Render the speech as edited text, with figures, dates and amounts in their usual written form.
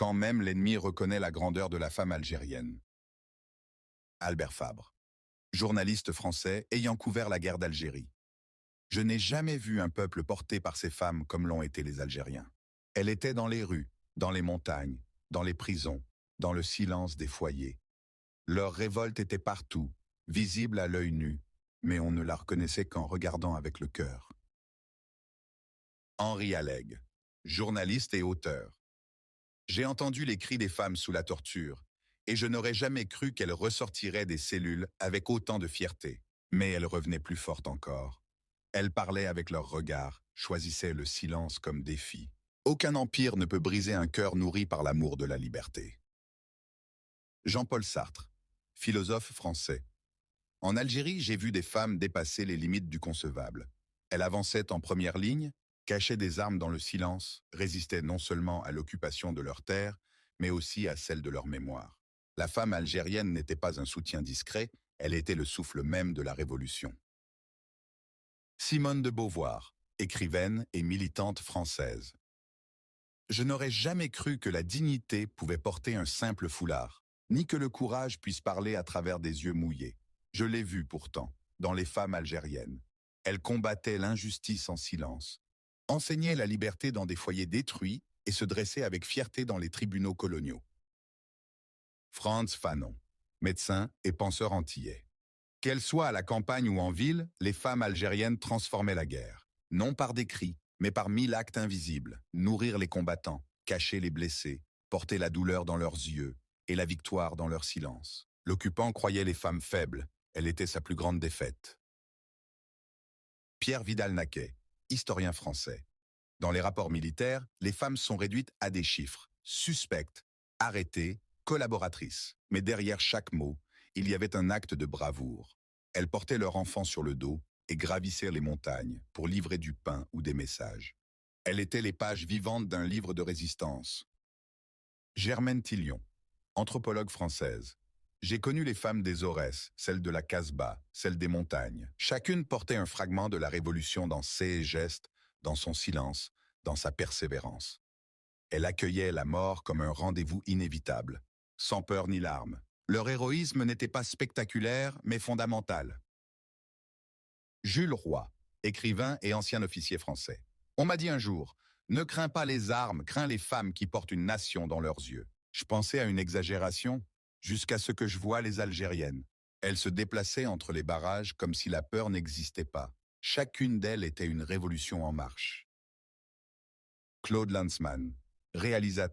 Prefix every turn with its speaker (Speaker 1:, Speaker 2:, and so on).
Speaker 1: quand même l'ennemi reconnaît la grandeur de la femme algérienne. Albert Fabre, journaliste français ayant couvert la guerre d'Algérie. Je n'ai jamais vu un peuple porté par ces femmes comme l'ont été les Algériens. Elle était dans les rues, dans les montagnes, dans les prisons, dans le silence des foyers. Leur révolte était partout, visible à l'œil nu, mais on ne la reconnaissait qu'en regardant avec le cœur. Henri Alleg, journaliste et auteur. J'ai entendu les cris des femmes sous la torture, et je n'aurais jamais cru qu'elles ressortiraient des cellules avec autant de fierté. Mais elles revenaient plus fortes encore. Elles parlaient avec leur regard, choisissaient le silence comme défi. Aucun empire ne peut briser un cœur nourri par l'amour de la liberté. Jean-Paul Sartre, philosophe français. En Algérie, j'ai vu des femmes dépasser les limites du concevable. Elles avançaient en première ligne, cachaient des armes dans le silence, résistaient non seulement à l'occupation de leur terre, mais aussi à celle de leur mémoire. La femme algérienne n'était pas un soutien discret, elle était le souffle même de la révolution. Simone de Beauvoir, écrivaine et militante française. Je n'aurais jamais cru que la dignité pouvait porter un simple foulard, ni que le courage puisse parler à travers des yeux mouillés. Je l'ai vu pourtant, dans les femmes algériennes. Elles combattaient l'injustice en silence, enseignaient la liberté dans des foyers détruits et se dressaient avec fierté dans les tribunaux coloniaux. Frantz Fanon, médecin et penseur antillais. Qu'elles soient à la campagne ou en ville, les femmes algériennes transformaient la guerre. Non par des cris, mais par 1000 actes invisibles. Nourrir les combattants, cacher les blessés, porter la douleur dans leurs yeux et la victoire dans leur silence. L'occupant croyait les femmes faibles, elle était sa plus grande défaite. Pierre Vidal-Naquet, historien français. Dans les rapports militaires, les femmes sont réduites à des chiffres, suspectes, arrêtées, collaboratrices. Mais derrière chaque mot, il y avait un acte de bravoure. Elles portaient leur enfant sur le dos et gravissaient les montagnes pour livrer du pain ou des messages. Elles étaient les pages vivantes d'un livre de résistance. Germaine Tillion, anthropologue française. J'ai connu les femmes des Aurès, celles de la Casbah, celles des montagnes. Chacune portait un fragment de la Révolution dans ses gestes, dans son silence, dans sa persévérance. Elle accueillait la mort comme un rendez-vous inévitable, sans peur ni larmes. Leur héroïsme n'était pas spectaculaire, mais fondamental. Jules Roy, écrivain et ancien officier français. On m'a dit un jour, ne crains pas les armes, crains les femmes qui portent une nation dans leurs yeux. Je pensais à une exagération, jusqu'à ce que je voie les Algériennes. Elles se déplaçaient entre les barrages comme si la peur n'existait pas. Chacune d'elles était une révolution en marche. Claude Lanzmann, réalisateur.